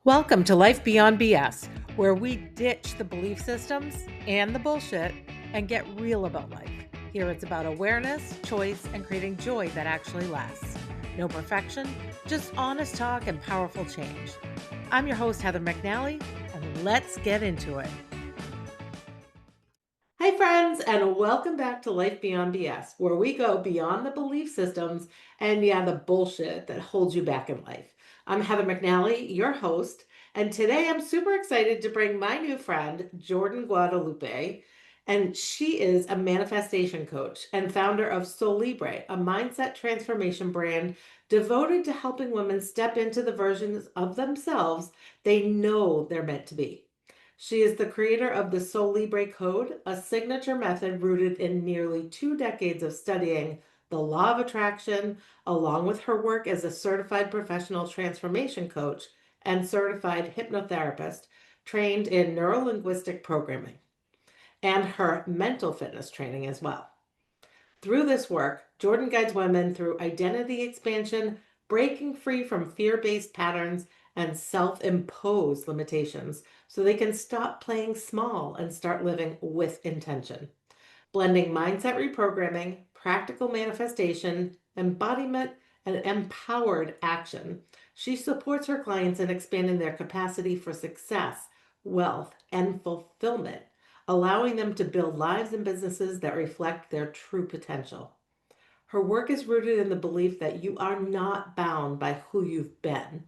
Welcome to Life Beyond B.S, where we ditch the belief systems and the bullshit and get real about life. Here it's about awareness, choice, and creating joy that actually lasts. No perfection, just honest talk and powerful change. I'm your host, Heather McNally, and let's get into it. Hi, friends, and welcome back to Life Beyond B.S, where we go beyond the belief systems and, the bullshit that holds you back in life. I'm Heather McNally, your host, and today I'm super excited to bring my new friend, Jordan Guadalupe, and she is a manifestation coach and founder of Soul Libre, a mindset transformation brand devoted to helping women step into the versions of themselves they know they're meant to be. She is the creator of the Soul Libre Code, a signature method rooted in nearly 2 decades of studying the law of attraction, along with her work as a certified professional transformation coach and certified hypnotherapist trained in neuro-linguistic programming, and her mental fitness training as well. Through this work, Jordan guides women through identity expansion, breaking free from fear-based patterns and self-imposed limitations so they can stop playing small and start living with intention. Blending mindset reprogramming, practical manifestation, embodiment, and empowered action, she supports her clients in expanding their capacity for success, wealth, and fulfillment, allowing them to build lives and businesses that reflect their true potential. Her work is rooted in the belief that you are not bound by who you've been,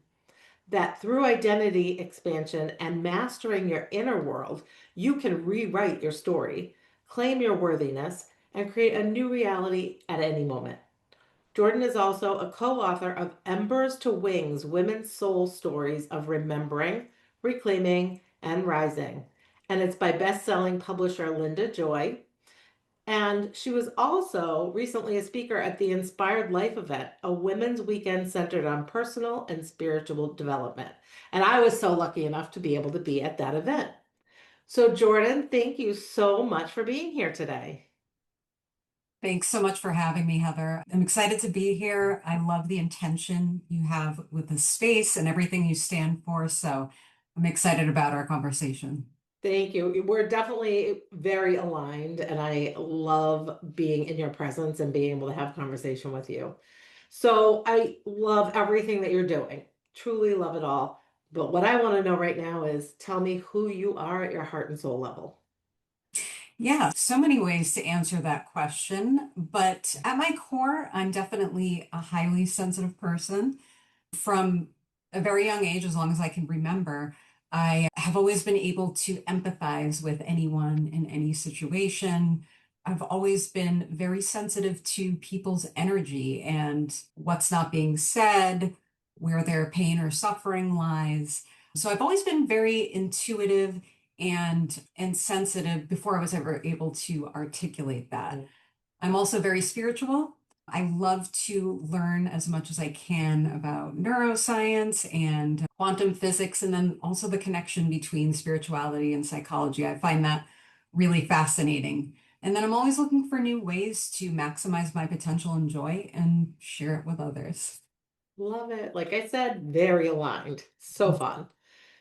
that through identity expansion and mastering your inner world, you can rewrite your story, claim your worthiness, and create a new reality at any moment. Jordan is also a co-author of Embers to Wings, Women's Soul Stories of Remembering, Reclaiming, and Rising. And it's by best-selling publisher Linda Joy. And she was also recently a speaker at the Inspired Life event, a women's weekend centered on personal and spiritual development. And I was so lucky enough to be able to be at that event. So, Jordan, thank you so much for being here today. Thanks so much for having me, Heather. I'm excited to be here. I love the intention you have with the space and everything you stand for. So I'm excited about our conversation. Thank you. We're definitely very aligned, and I love being in your presence and being able to have conversation with you. So I love everything that you're doing. Truly love it all. But what I want to know right now is tell me who you are at your heart and soul level. Yeah, so many ways to answer that question. But at my core, I'm definitely a highly sensitive person. From a very young age, as long as I can remember, I have always been able to empathize with anyone in any situation. I've always been very sensitive to people's energy and what's not being said, where their pain or suffering lies. So I've always been very intuitive and sensitive before I was ever able to articulate that. I'm also very spiritual. I love to learn as much as I can about neuroscience and quantum physics, and then also the connection between spirituality and psychology. I find that really fascinating. And then I'm always looking for new ways to maximize my potential and joy and share it with others. Love it. Like I said, very aligned. So fun.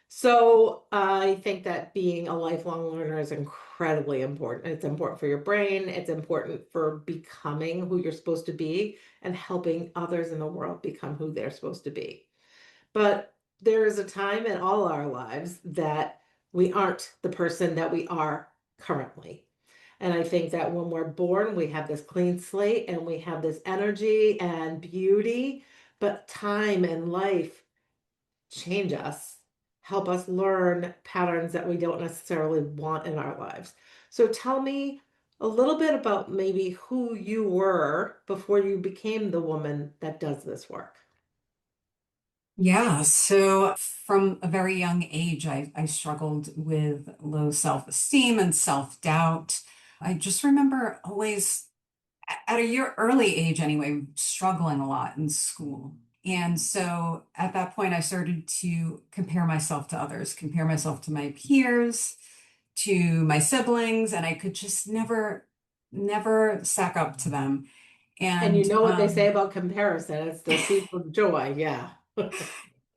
So I think that being a lifelong learner is incredibly important. It's important for your brain. It's important for becoming who you're supposed to be and helping others in the world become who they're supposed to be. But there is a time in all our lives that we aren't the person that we are currently. And I think that when we're born, we have this clean slate and we have this energy and beauty, but time and life change us, help us learn patterns that we don't necessarily want in our lives. So tell me a little bit about maybe who you were before you became the woman that does this work. Yeah, so from a very young age, I struggled with low self-esteem and self-doubt. I just remember always, at a year early age anyway, struggling a lot in school. And so at that point, I started to compare myself to others, compare myself to my peers, to my siblings, and I could just never stack up to them. And you And know what they say about comparison, it's the thief of joy. Yeah.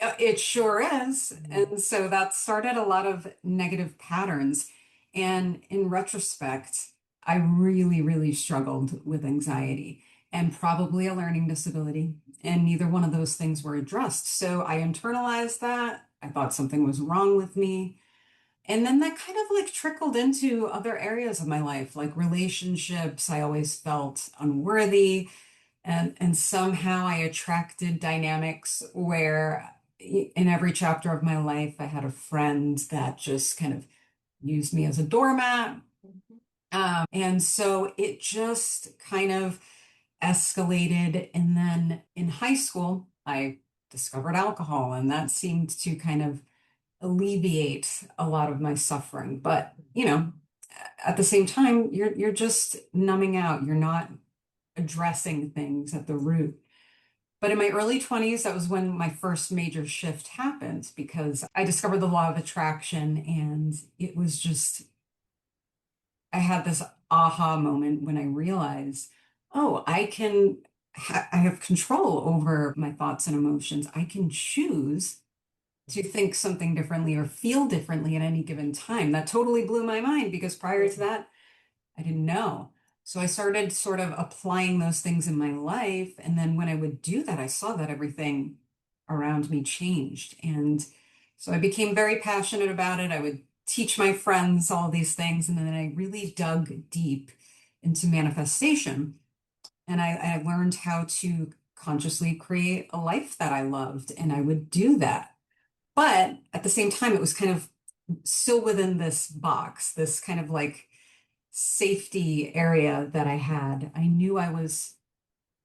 It sure is. Mhm. And so that started a lot of negative patterns. And in retrospect, I really, really struggled with anxiety and probably a learning disability. And neither one of those things were addressed. So I internalized that. I thought something was wrong with me. And then that kind of like trickled into other areas of my life, like relationships. I always felt unworthy. And somehow I attracted dynamics where in every chapter of my life, I had a friend that just kind of used me as a doormat. Mhm. And so it just kind of escalated. And then in high school, I discovered alcohol, and that seemed to kind of alleviate a lot of my suffering. But, at the same time, you're just numbing out. You're not addressing things at the root. But in my early 20s, that was when my first major shift happened because I discovered the law of attraction. And it was just, I had this aha moment when I realized, oh, I have control over my thoughts and emotions. I can choose to think something differently or feel differently at any given time. That totally blew my mind because prior to that, I didn't know. So I started sort of applying those things in my life. And then when I would do that, I saw that everything around me changed. And so I became very passionate about it. I would teach my friends all these things. And then I really dug deep into manifestation. And I learned how to consciously create a life that I loved. And I would do that. But at the same time, it was kind of still within this box, this kind of like safety area that I had. I knew I was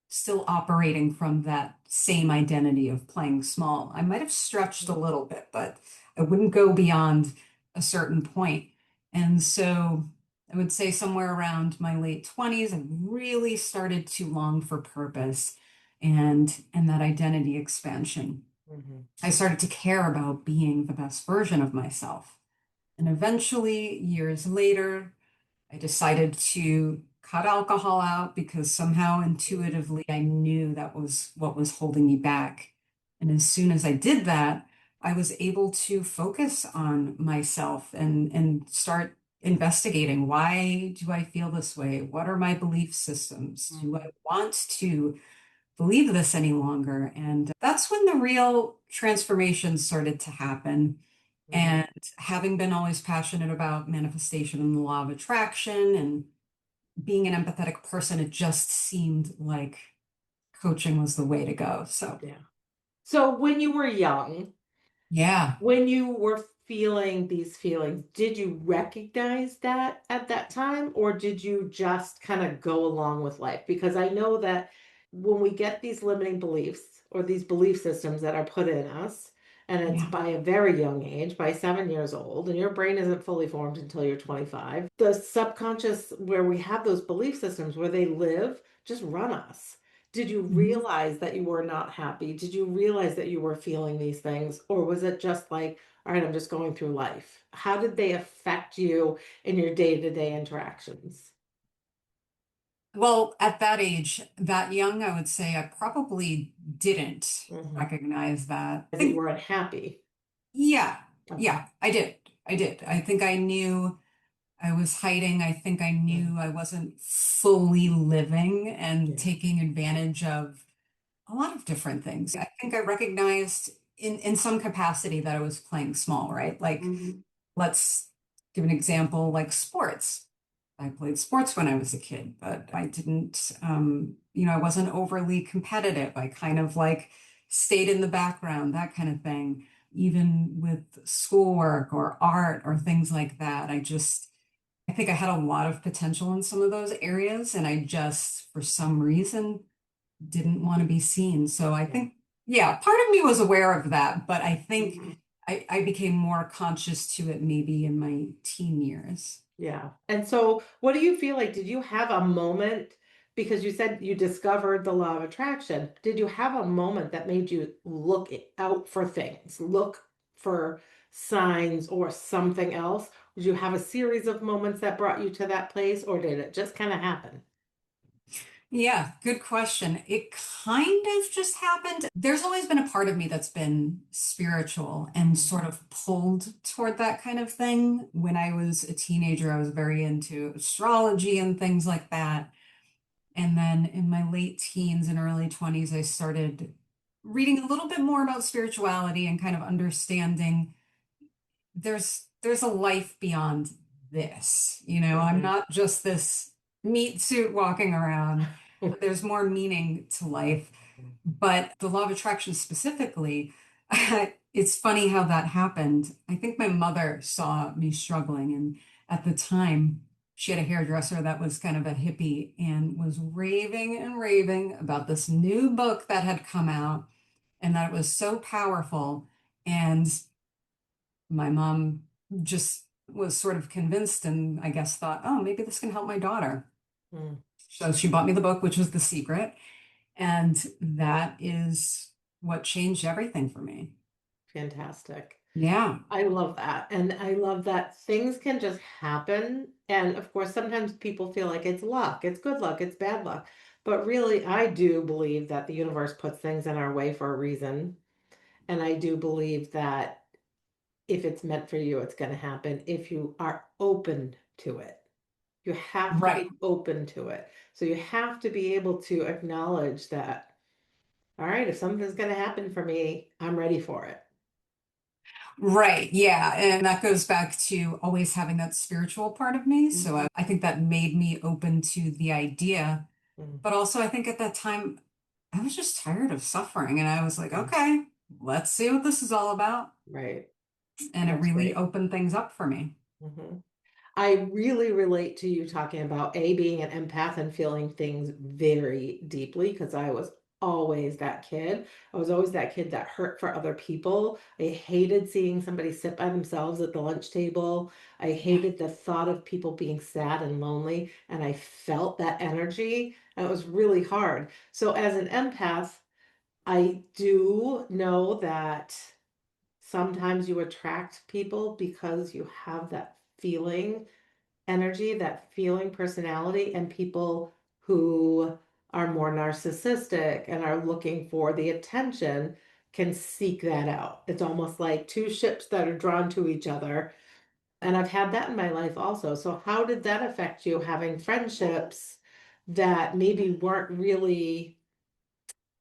still operating from that same identity of playing small. I might have stretched a little bit, but I wouldn't go beyond a certain point. And so I would say somewhere around my late 20s, I really started to long for purpose and that identity expansion. Mhm. I started to care about being the best version of myself. And eventually, years later, I decided to cut alcohol out because somehow intuitively I knew that was what was holding me back. And as soon as I did that, I was able to focus on myself and start investigating, why do I feel this way? What are my belief systems? Do I Mhm. want to believe this any longer? And that's when the real transformation started to happen. Mhm. And having been always passionate about manifestation and the law of attraction and being an empathetic person, it just seemed like coaching was the way to go. So, Yeah. So when you were young, yeah. when you were feeling these feelings, did you recognize that at that time, or did you just kind of go along with life? Because I know that when we get these limiting beliefs or these belief systems that are put in us, and it's Yeah. by a very young age, by 7 years old, and your brain isn't fully formed until you're 25, the subconscious, where we have those belief systems where they live, just run us. Did you Mhm. realize that you were not happy? Did you realize that you were feeling these things? Or was it just like, all right, I'm just going through life? How did they affect you in your day-to-day interactions? Well, at that age, that young, I would say I probably didn't Hmm. recognize that. I That you think, weren't happy. yeah, Okay. yeah, I did. I did. I think I knew I was hiding. I think I Mhm. knew I wasn't fully living and Yeah. taking advantage of a lot of different things. I think I recognized in some capacity that I was playing small, right? Like, Hmm. let's give an example, like sports. I played sports when I was a kid, but I didn't, I wasn't overly competitive. I kind of like stayed in the background, that kind of thing. Even with schoolwork or art or things like that, I think I had a lot of potential in some of those areas, and I just, for some reason, didn't want to be seen. So I Yeah. think, yeah, part of me was aware of that, but I think Mhm. I became more conscious to it maybe in my teen years. Yeah. And so, what do you feel like? Did you have a moment? Because you said you discovered the law of attraction. Did you have a moment that made you look out for things, look for signs or something else? Did you have a series of moments that brought you to that place, or did it just kind of happen? Yeah, good question. It kind of just happened. There's always been a part of me that's been spiritual and Mm. sort of pulled toward that kind of thing. When I was a teenager, I was very into astrology and things like that. And then in my late teens and early 20s, I started reading a little bit more about spirituality and kind of understanding there's a life beyond this. I'm Mhm. not just this meat suit walking around. There's more meaning to life. But the law of attraction specifically, it's funny how that happened. I think my mother saw me struggling, and at the time, she had a hairdresser that was kind of a hippie and was raving and raving about this new book that had come out and that it was so powerful. And my mom just was sort of convinced and I guess thought, oh, maybe this can help my daughter. Mm. So she bought me the book, which was The Secret. And that is what changed everything for me. Fantastic. Yeah, I love that. And I love that things can just happen. And of course, sometimes people feel like it's luck, it's good luck, it's bad luck. But really, I do believe that the universe puts things in our way for a reason. And I do believe that if it's meant for you, it's going to happen if you are open to it. You have to right. be open to it. So you have to be able to acknowledge that, all right, if something's going to happen for me, I'm ready for it. Right. Yeah. And that goes back to always having that spiritual part of me. So Mhm. I think that made me open to the idea. Mhm. But also, I think at that time, I was just tired of suffering. And I was like, Yeah, okay, let's see what this is all about. right. And it That's really great. opened things up for me. Mhm. I really relate to you talking about being an empath and feeling things very deeply because I was always that kid. I was always that kid that hurt for other people. I hated seeing somebody sit by themselves at the lunch table. I Yeah. hated the thought of people being sad and lonely, and I felt that energy, and it was really hard. So as an empath, I do know that sometimes you attract people because you have that feeling energy, that feeling personality, and people who are more narcissistic and are looking for the attention can seek that out. It's almost like two ships that are drawn to each other. And I've had that in my life also. So, how did that affect you having friendships that maybe weren't really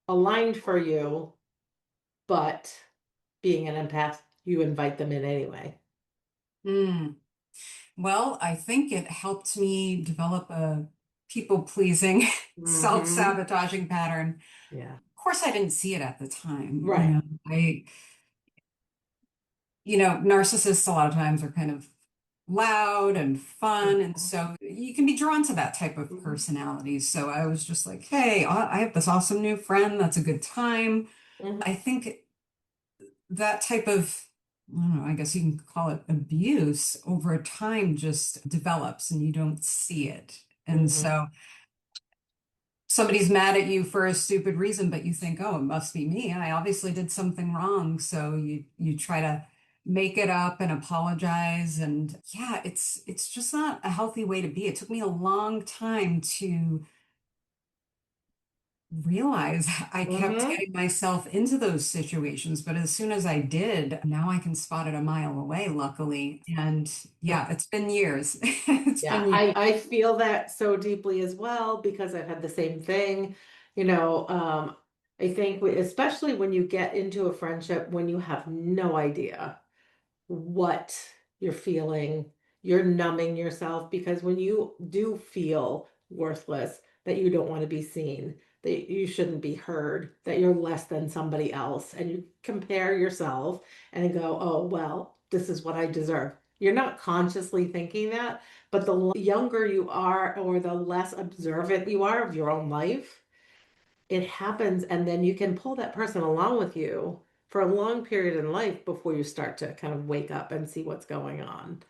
aligned for you, but being an empath, you invite them in anyway? Mm. Well, I think it helped me develop a people-pleasing, Mm-hmm. self-sabotaging pattern. Yeah. Of course, I didn't see it at the time. Right. Narcissists a lot of times are kind of loud and fun. And Mhm. so you can be drawn to that type of personality. So I was just like, hey, I have this awesome new friend. That's a good time. Mhm. I think that type of, I don't know, I guess you can call it abuse over time just develops and you don't see it. And Mhm. so somebody's mad at you for a stupid reason, but you think, oh, it must be me. I obviously did something wrong. So you try to make it up and apologize. And yeah, it's just not a healthy way to be. It took me a long time to realize I kept Mhm. getting myself into those situations. But as soon as I did, now I can spot it a mile away, luckily. And yeah, it's been years. It's Yeah, been years. I feel that so deeply as well because I've had the same thing. You know, I think especially when you get into a friendship when you have no idea what you're feeling, you're numbing yourself because when you do feel worthless, that you don't want to be seen, that you shouldn't be heard, that you're less than somebody else, and you compare yourself and go, oh, well, this is what I deserve. You're not consciously thinking that, but the younger you are or the less observant you are of your own life, it happens and then you can pull that person along with you for a long period in life before you start to kind of wake up and see what's going on.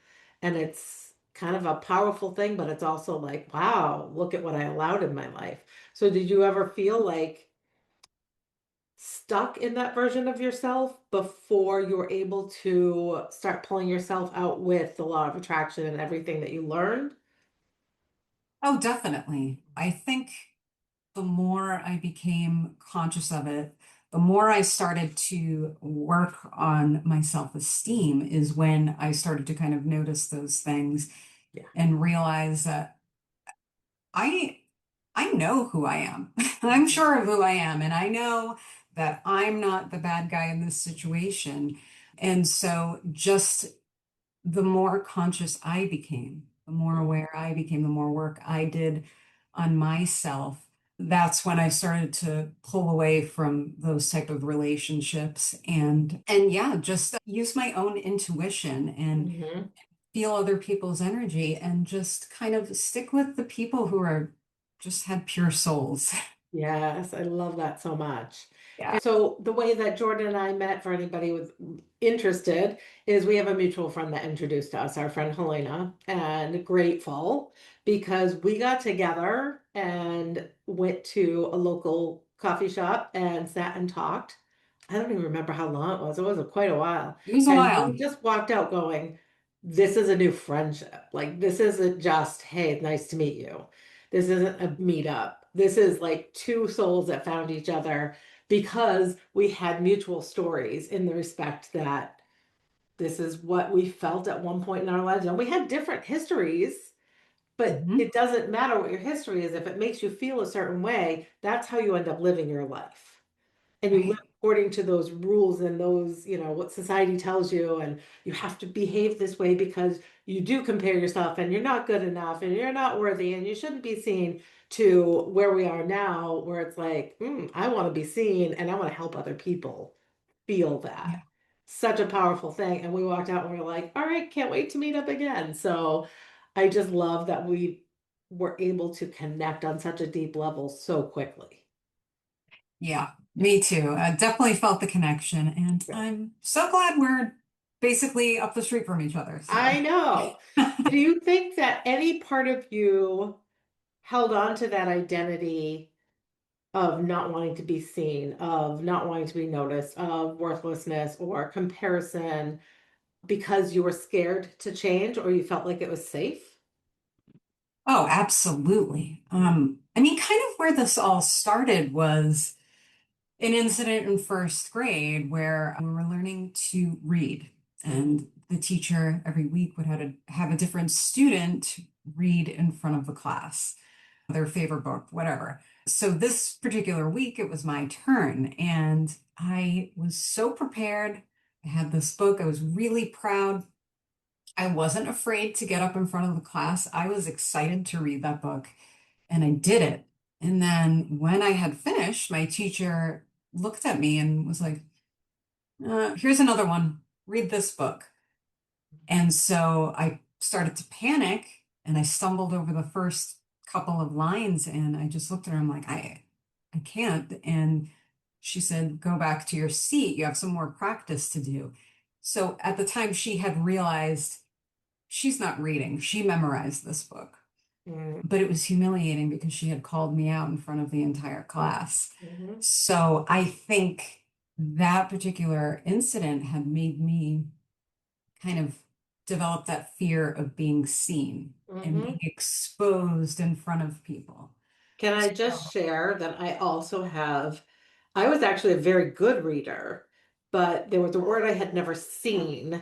And it's kind of a powerful thing, but it's also like, wow, look at what I allowed in my life. So did you ever feel like stuck in that version of yourself before you were able to start pulling yourself out with the law of attraction and everything that you learned? Oh, definitely. I think. the more I became conscious of it, the more I started to work on my self-esteem is when I started to kind of notice those things Yeah. and realize that I I know who I am. I'm Mhm. sure of who I am, and I know that I'm not the bad guy in this situation. And so just the more conscious I became, the more aware I became, the more work I did on myself, that's when I started to pull away from those type of relationships and yeah, just use my own intuition and Mhm. feel other people's energy and just kind of stick with the people who are just had pure souls. Yes, I love that so much. Yeah. And so the way that Jordan and I met, for anybody who's interested, is we have a mutual friend that introduced us, our friend Helena, and grateful because we got together and went to a local coffee shop and sat and talked. I don't even remember how long it was. It was quite a while. It was a And we while. just walked out going, this is a new friendship. Like, this isn't just, hey, nice to meet you. This isn't a meetup. This is like two souls that found each other because we had mutual stories in the respect that this is what we felt at one point in our lives. And we had different histories, but Mhm. it doesn't matter what your history is. If it makes you feel a certain way, that's how you end up living your life, and you live Right. according to those rules and those, what society tells you, and you have to behave this way because you do compare yourself and you're not good enough and you're not worthy and you shouldn't be seen, to where we are now, where it's like, I want to be seen and I want to help other people feel that. Yeah. Such a powerful thing. And we walked out and we are like, all right, can't wait to meet up again. So I just love that we were able to connect on such a deep level so quickly. Yeah, Yeah. me too. I definitely felt the connection, and Yeah. I'm so glad we're basically up the street from each other. So, I know. Do you think that any part of you held on to that identity of not wanting to be seen, of not wanting to be noticed, of worthlessness or comparison because you were scared to change or you felt like it was safe? oh, absolutely. I mean, kind of where this all started was an incident in first grade where we were learning to read, Mhm. and the teacher every week would have a different student read in front of the class, their favorite book, whatever. So this particular week, it was my turn, and I was so prepared. I had this book. I was really proud. I wasn't afraid to get up in front of the class. I was excited to read that book, and I did it. And then when I had finished, my teacher looked at me and was like, here's another one. Read this book. And so I started to panic and I stumbled over the first couple of lines and I just looked at her. I'm like, I can't. And she said, go back to your seat. You have some more practice to do. So at the time, she had realized she's not reading. She memorized this book, Mhm. but it was humiliating because she had called me out in front of the entire class. Mhm. So I think that particular incident had made me kind of develop that fear of being seen and being Mhm. exposed in front of people. Can I just So, share that I was actually a very good reader, but there was a word I had never seen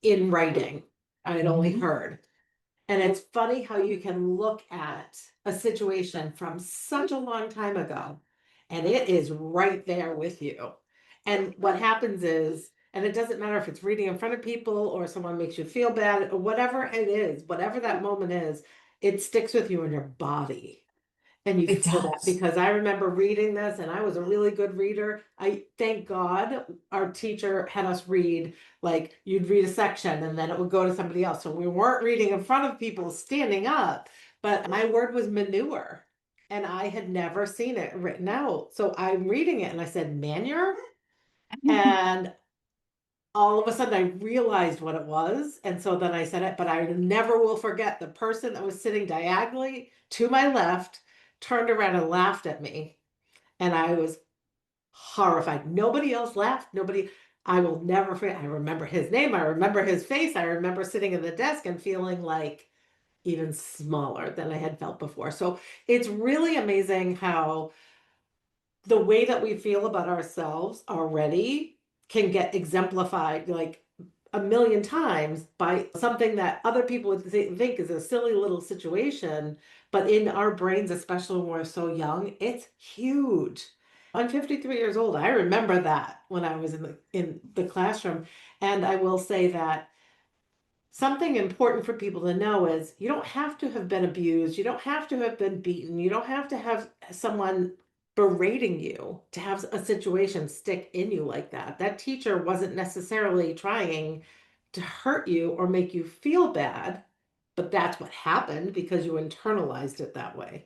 in writing. I had only mhm. heard. And it's funny how you can look at a situation from such a long time ago and it is right there with you. And what happens is, and it doesn't matter if it's reading in front of people or someone makes you feel bad or whatever it is, whatever that moment is, it sticks with you in your body. And you It feel that does. because I remember reading this and I was a really good reader. I thank God our teacher had us read, like you'd read a section and then it would go to somebody else. So we weren't reading in front of people standing up, but my word was manure and I had never seen it written out. So I'm reading it and I said, manure. And all of a sudden I realized what it was. And so then I said it, but I never will forget the person that was sitting diagonally to my left turned around and laughed at me. And I was horrified. Nobody else laughed. Nobody, I will never forget. I remember his name. I remember his face. I remember sitting at the desk and feeling like even smaller than I had felt before. So it's really amazing how the way that we feel about ourselves already can get exemplified like a million times by something that other people would think is a silly little situation, but in our brains, especially when we're so young, it's huge. I'm 53 years old. I remember that when I was in the classroom, and I will say that something important for people to know is you don't have to have been abused. You don't have to have been beaten. You don't have to have someone berating you to have a situation stick in you like that. That teacher wasn't necessarily trying to hurt you or make you feel bad, but that's what happened because you internalized it that way.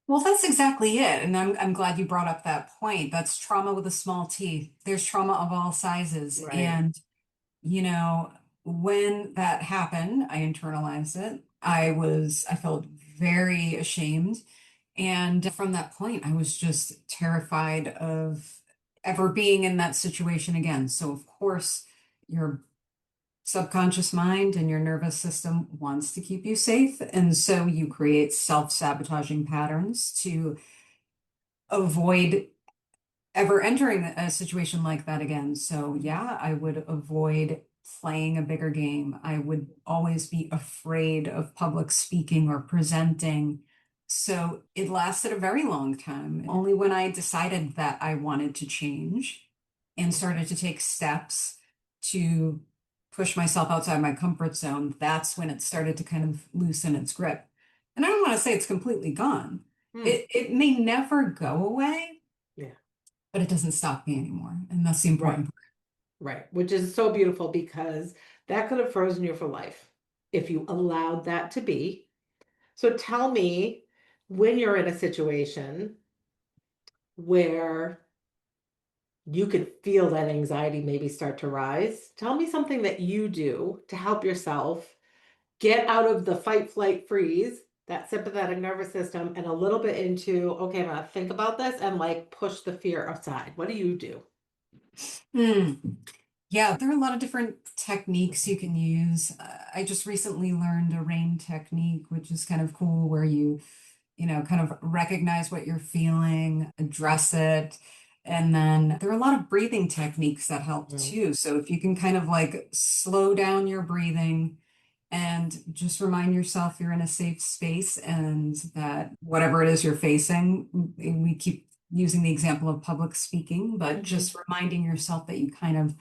Well, that's exactly it. And I'm glad you brought up that point. That's trauma with a small t. There's trauma of all sizes. Right. And, you know, when that happened, I internalized it. I felt very ashamed. And from that point, I was just terrified of ever being in that situation again. So, of course, your subconscious mind and your nervous system wants to keep you safe. And so you create self-sabotaging patterns to avoid ever entering a situation like that again. So, yeah, I would avoid playing a bigger game. I would always be afraid of public speaking or presenting. So, it lasted a very long time. Only when I decided that I wanted to change and started to take steps to push myself outside my comfort zone, that's when it started to kind of loosen its grip. And I don't want to say it's completely gone. Hmm. It may never go away, Yeah. but it doesn't stop me anymore. And that's the Right. important part. Right. Which is so beautiful because that could have frozen you for life if you allowed that to be. So tell me when you're in a situation where you could feel that anxiety maybe start to rise. Tell me something that you do to help yourself get out of the fight, flight, freeze, that sympathetic nervous system, and a little bit into, okay, I'm gonna think about this and like push the fear aside. What do you do? Hmm. Yeah, there are a lot of different techniques you can use. I just recently learned a rain technique, which is kind of cool, where you kind of recognize what you're feeling, address it. And then there are a lot of breathing techniques that help Mhm. too. So if you can kind of like slow down your breathing and just remind yourself you're in a safe space and that whatever it is you're facing, we keep using the example of public speaking, but Mhm. just reminding yourself that you kind of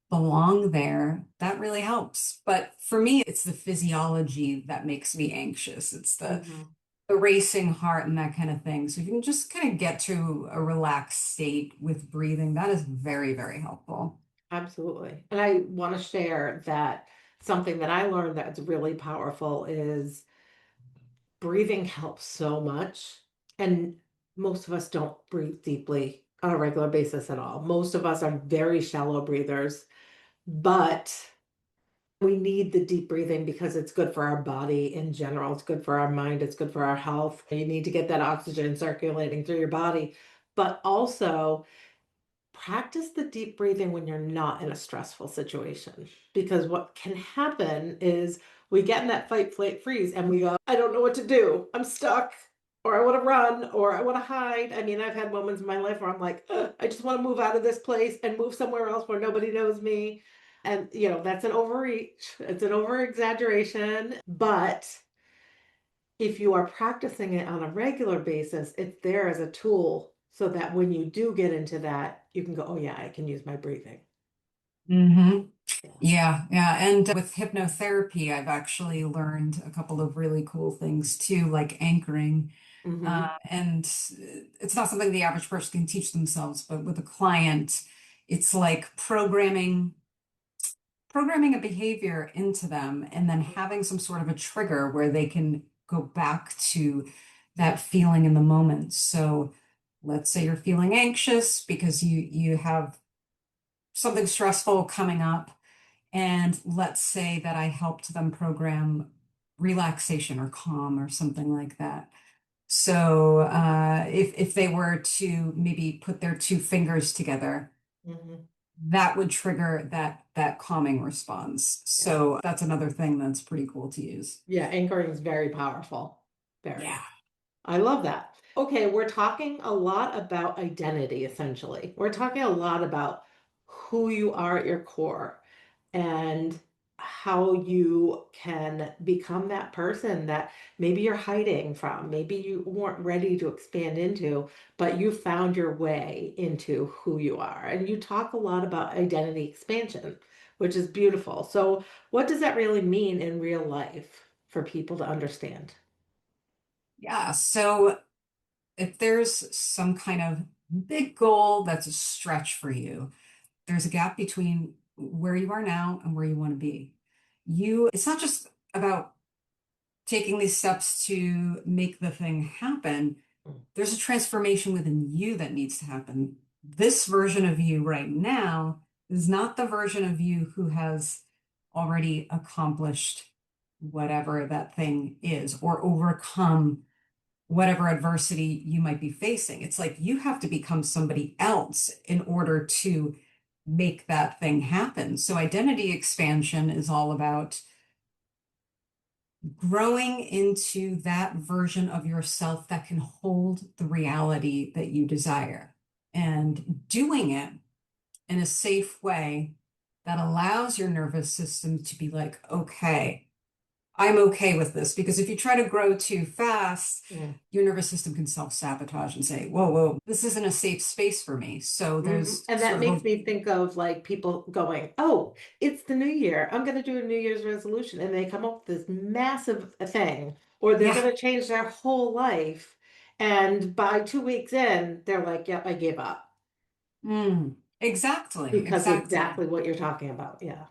belong there, that really helps. But for me, it's the physiology that makes me anxious. It's Mhm. the racing heart and that kind of thing. So if you can just kind of get to a relaxed state with breathing, that is very, very helpful. Absolutely. And I want to share that something that I learned that's really powerful is breathing helps so much. And most of us don't breathe deeply on a regular basis at all. Most of us are very shallow breathers, but we need the deep breathing because it's good for our body in general. It's good for our mind. It's good for our health. You need to get that oxygen circulating through your body. But also, practice the deep breathing when you're not in a stressful situation. Because what can happen is we get in that fight, flight, freeze, and we go, I don't know what to do. I'm stuck, or I want to run, or I want to hide. I mean, I've had moments in my life where I'm like, "Ugh, I just want to move out of this place and move somewhere else where nobody knows me." And, that's an overreach, it's an over exaggeration. But if you are practicing it on a regular basis, it's there as a tool so that when you do get into that, you can go, oh, yeah, I can use my breathing. Hmm. Yeah. Yeah, yeah. And with hypnotherapy, I've actually learned a couple of really cool things too, like anchoring. Hmm. And it's not something the average person can teach themselves, but with a client, it's like programming a behavior into them and then having some sort of a trigger where they can go back to that feeling in the moment. So let's say you're feeling anxious because you have something stressful coming up, and let's say that I helped them program relaxation or calm or something like that. So if they were to maybe put their two fingers together, Hmm. that would trigger that calming response. Yeah. So that's another thing that's pretty cool to use. Yeah, anchoring is very powerful. Very. Yeah. I love that. Okay, we're talking a lot about identity, essentially. We're talking a lot about who you are at your core and how you can become that person that maybe you're hiding from, maybe you weren't ready to expand into, but you found your way into who you are. And you talk a lot about identity expansion, which is beautiful. So, what does that really mean in real life for people to understand? Yeah. So if there's some kind of big goal that's a stretch for you, there's a gap between where you are now and where you want to be. It's not just about taking these steps to make the thing happen. There's a transformation within you that needs to happen. This version of you right now is not the version of you who has already accomplished whatever that thing is or overcome whatever adversity you might be facing. It's like you have to become somebody else in order to make that thing happen. So identity expansion is all about growing into that version of yourself that can hold the reality that you desire and doing it in a safe way that allows your nervous system to be like, okay, I'm okay with this. Because if you try to grow too fast, Mm. your nervous system can self-sabotage and say, whoa, whoa, this isn't a safe space for me. So Mhm. there's And that sort of makes a, me think of like people going, "Oh, it's the new year. I'm going to do a New Year's resolution." And they come up with this massive thing, or they're yeah, going to change their whole life. And by 2 weeks in, they're like, "Yep, I gave up." exactly, Because exactly. exactly what you're talking about. Yeah.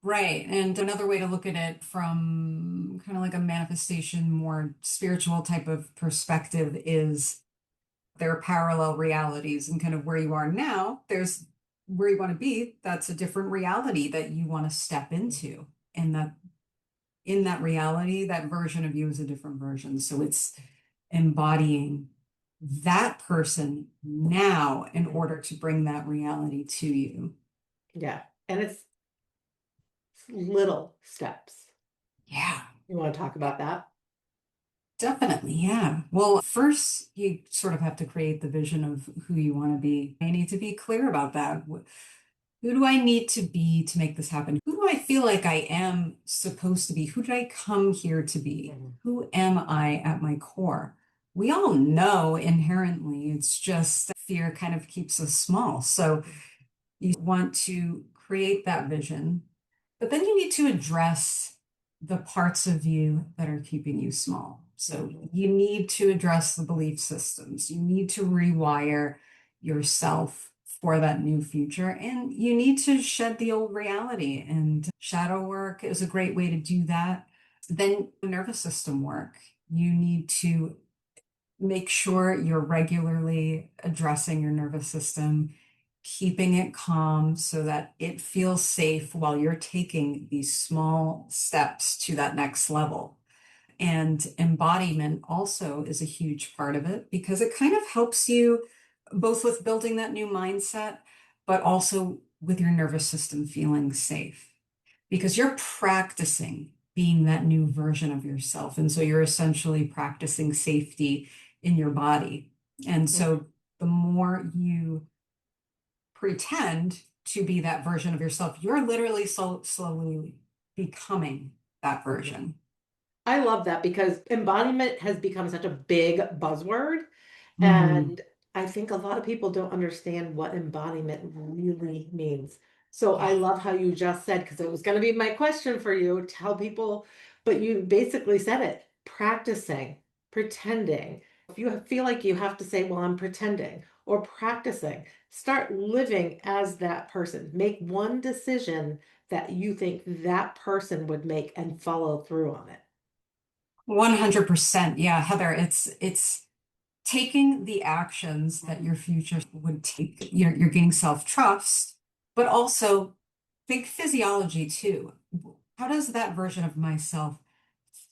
Right. And another way to look at it from kind of like a manifestation, more spiritual type of perspective is there are parallel realities and kind of where you are now, there's where you want to be. That's a different reality that you want to step into. And that in that reality, that version of you is a different version. So it's embodying that person now in Mhm. order to bring that reality to you. Yeah. And it's little steps. Yeah. You want to talk about that? Definitely, yeah. Well, first, you sort of have to create the vision of who you want to be. I need to be clear about that. Who do I need to be to make this happen? Who do I feel like I am supposed to be? Who did I come here to be? Mhm. Who am I at my core? We all know inherently, it's just fear kind of keeps us small. So you want to create that vision, but then you need to address the parts of you that are keeping you small. So Mhm. you need to address the belief systems. You need to rewire yourself for that new future. And you need to shed the old reality. And shadow work is a great way to do that. Then nervous system work. You need to make sure you're regularly addressing your nervous system, keeping it calm so that it feels safe while you're taking these small steps to that next level. And embodiment also is a huge part of it because it kind of helps you both with building that new mindset, but also with your nervous system feeling safe because you're practicing being that new version of yourself. And so you're essentially practicing safety in your body. And Mhm. so the more you pretend to be that version of yourself, you're literally slowly becoming that Mhm. version. I love that because embodiment has become such a big buzzword. Mm, And I think a lot of people don't understand what embodiment really means. So I yeah. love how you just said, because it was going to be my question for you, tell people, but you basically said it, practicing, pretending. If you feel like you have to say, well, I'm pretending or practicing, start living as that person. Make one decision that you think that person would make and follow through on it. 100%. Yeah, Heather, it's taking the actions that Mhm. your future would take. You're gaining self-trust, but also think physiology too. How does that version of myself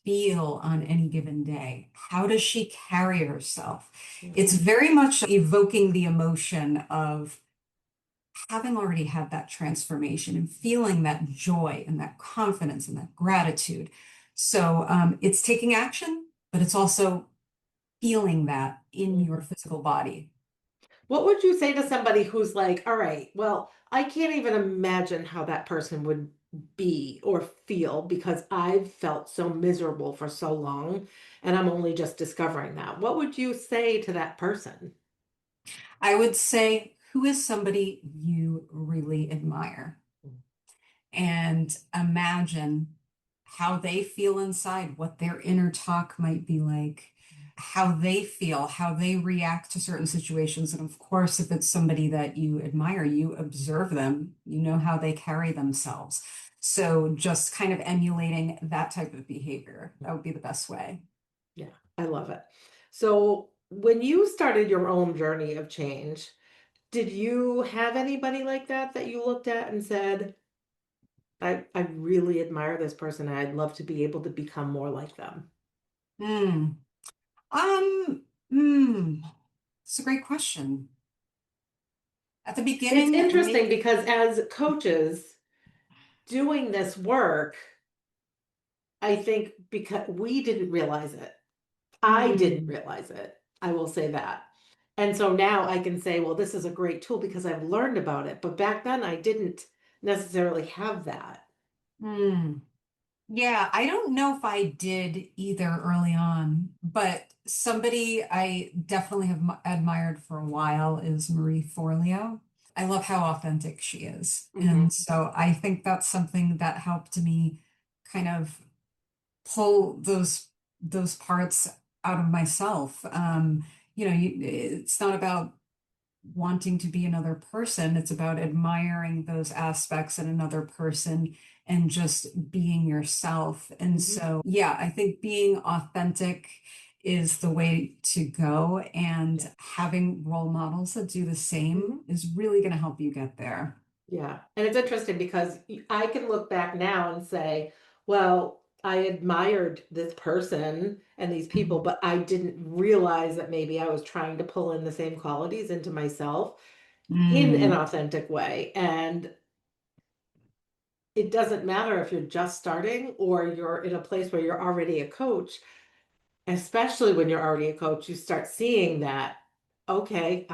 feel on any given day? How does she carry herself? It's Mhm. very much evoking the emotion of having already had that transformation and feeling that joy and that confidence and that gratitude. So it's taking action, but it's also feeling that in your physical body. What would you say to somebody who's like, all right, well, I can't even imagine how that person would be or feel because I've felt so miserable for so long and I'm only just discovering that. What would you say to that person? I would say, who is somebody you really admire? And imagine how they feel inside, what their inner talk might be like, how they feel, how they react to certain situations. And of course, if it's somebody that you admire, you observe them, you know how they carry themselves. So just kind of emulating that type of behavior, that would be the best way. Yeah, I love it. So, when you started your own journey of change, did you have anybody like that that you looked at and said, I really admire this person and I'd love to be able to become more like them? Hmm. Um, hmm. It's a great question. At the It's beginning, interesting maybe. because as coaches doing this work, I think because we didn't realize it. I didn't Hmm. realize it. I will say that. And so now I can say, well, this is a great tool because I've learned about it. But back then I didn't necessarily have that. Hmm. Yeah, I don't know if I did either early on, but somebody I definitely have admired for a while is Marie Forleo. I love how authentic she is. Hmm. And so I think that's something that helped me kind of pull those parts out of myself. It's not about wanting to be another person. It's about admiring those aspects in another person and just being yourself. And Hmm. so, yeah, I think being authentic is the way to go. Yeah. And having role models that do the same Hmm. is really going to help you get there. Yeah. And it's interesting because I can look back now and say, well, I admired this person and these people, Mhm. but I didn't realize that maybe I was trying to pull in the same qualities into myself in an Mm, authentic way. And it doesn't matter if you're just starting or you're in a place where you're already a coach, especially when you're already a coach, you start seeing that, okay,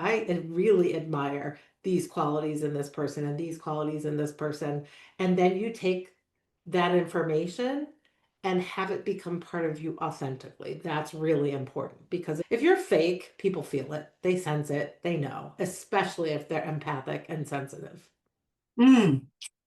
really admire these qualities in this person and these qualities in this person. And then you take that information and have it become part of you authentically. That's really important because if you're fake, people feel it, they sense it, they know, especially if they're empathic and sensitive. mm.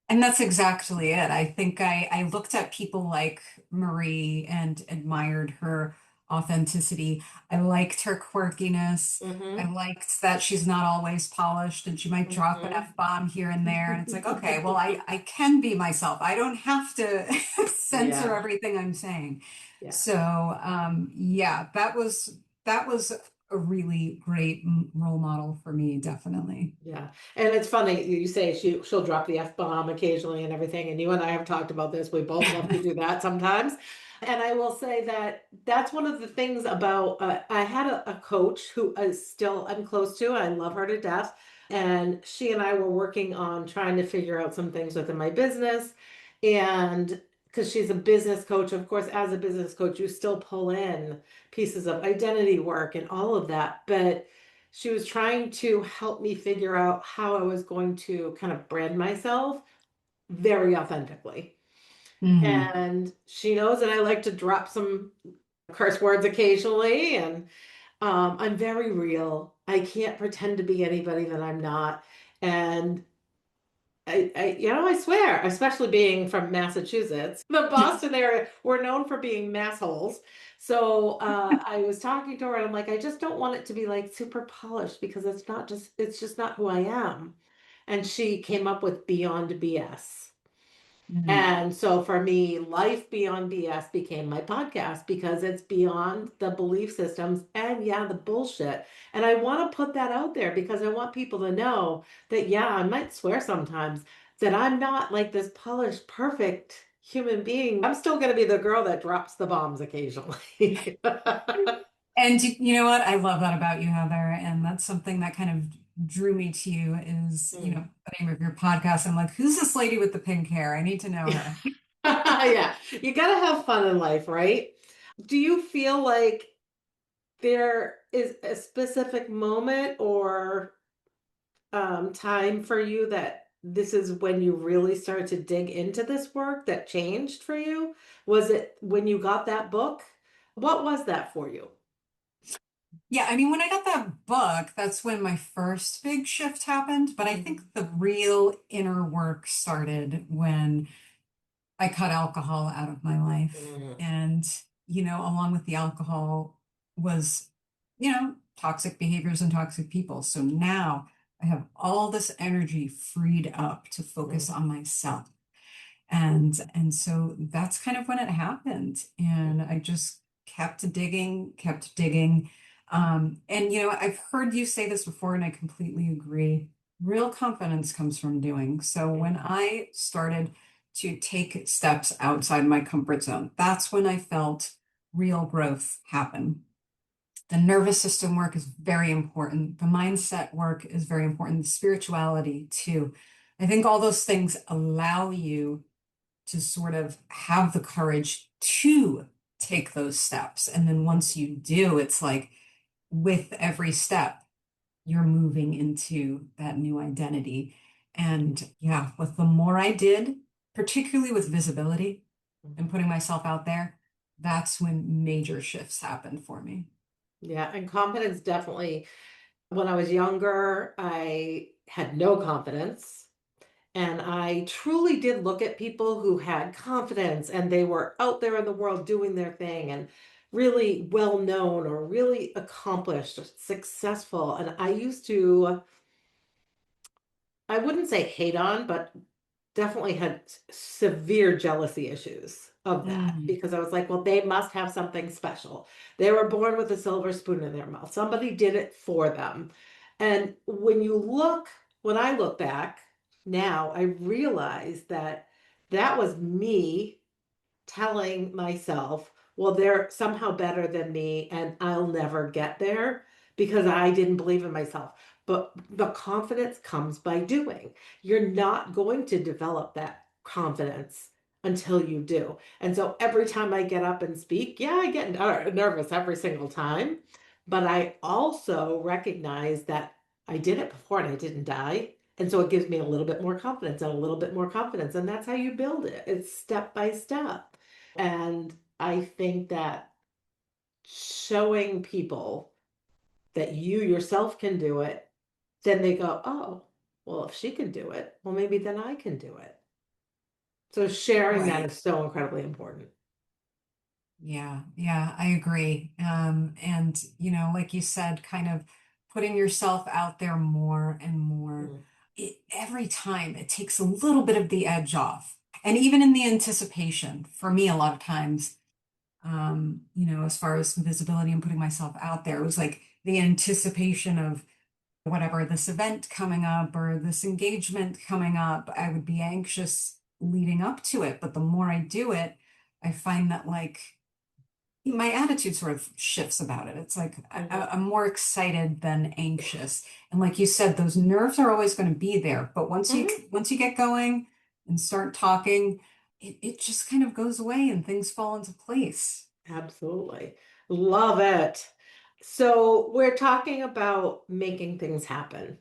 And that's exactly it. I think I looked at people like Marie and admired her authenticity. I liked her quirkiness. I Hmm. liked that she's not always polished and she might drop an Hmm. F-bomb here and there. And it's like, okay, well, I can be myself. I don't have to censor Yeah. everything I'm saying. Yeah. So yeah, that was a really great role model for me, definitely. Yeah. And it's funny you say she'll drop the F-bomb occasionally and everything. And you and I have talked about this. We both love to do that sometimes. And I will say that that's one of the things about I had a coach who is still I'm close to. I love her to death. And she and I were working on trying to figure out some things within my business. And because she's a business coach, of course, as a business coach, you still pull in pieces of identity work and all of that. But she was trying to help me figure out how I was going to kind of brand myself very authentically. Mhm. And she knows that I like to drop some curse words occasionally, and I'm very real. I can't pretend to be anybody that I'm not. And I swear, especially being from Massachusetts, the Boston area, we're known for being massholes. So I was talking to her, and I'm like, I just don't want it to be like super polished because it's just not who I am. And she came up with Beyond BS. Mhm. And so for me, Life Beyond B.S. became my podcast because it's beyond the belief systems and yeah, the bullshit. And I want to put that out there because I want people to know that yeah, I might swear sometimes that I'm not like this polished, perfect human being. I'm still going to be the girl that drops the bombs occasionally. And you know what? I love that about you, Heather. And that's something that kind of drew me to you is, Mm. the name of your podcast. I'm like, who's this lady with the pink hair? I need to know her. Yeah, you gotta have fun in life, right? Do you feel like there is a specific moment or time for you that this is when you really started to dig into this work that changed for you? Was it when you got that book? What was that for you? Yeah, I mean, when I got that book, that's when my first big shift happened. But I think Mhm. the real inner work started when I cut alcohol out of my life. Mhm. And, along with the alcohol was, toxic behaviors and toxic people. So now I have all this energy freed up to focus on myself. And so that's kind of when it happened. And I just kept digging, kept digging. And I've heard you say this before, and I completely agree. Real confidence comes from doing. So when Mhm. I started to take steps outside my comfort zone, that's when I felt real growth happen. The nervous system work is very important. The mindset work is very important. The spirituality too. I think all those things allow you to sort of have the courage to take those steps. And then Mhm. once you do, it's like with every step, you're moving into that new identity. And yeah, with the more I did, particularly with visibility and Mhm. putting myself out there, that's when major shifts happened for me. Yeah, and confidence definitely. When I was younger, I had no confidence. And I truly did look at people who had confidence and they were out there in the world doing their thing and really well known or really accomplished, successful. And I used to, I wouldn't say hate on, but definitely had severe jealousy issues of that Mm, because I was like, well, they must have something special. They were born with a silver spoon in their mouth. Somebody did it for them. And when I look back now, I realize that that was me telling myself, well, they're somehow better than me and I'll never get there because I didn't believe in myself. But the confidence comes by doing. You're not going to develop that confidence until you do. And so every time I get up and speak, yeah, I get nervous every single time. But I also recognize that I did it before and I didn't die. And so it gives me a little bit more confidence and a little bit more confidence. And that's how you build it. It's step by step. And I think that showing people that you yourself can do it, then they go, oh, well, if she can do it, well, maybe then I can do it. So sharing that right. is so incredibly important. Yeah, yeah, I agree. And like you said, kind of putting yourself out there more and more. Mm, Every time it takes a little bit of the edge off. And even in the anticipation, for me, a lot of times, as far as visibility and putting myself out there, it was like the anticipation of whatever, this event coming up or this engagement coming up. I would be anxious leading up to it. But the more I do it, I find that like my attitude sort of shifts about it. It's like mhm, I'm more excited than anxious. And like you said, those nerves are always going to be there. But mhm. once you get going and start talking, it just kind of goes away and things fall into place. Absolutely. Love it. So we're talking about making things happen,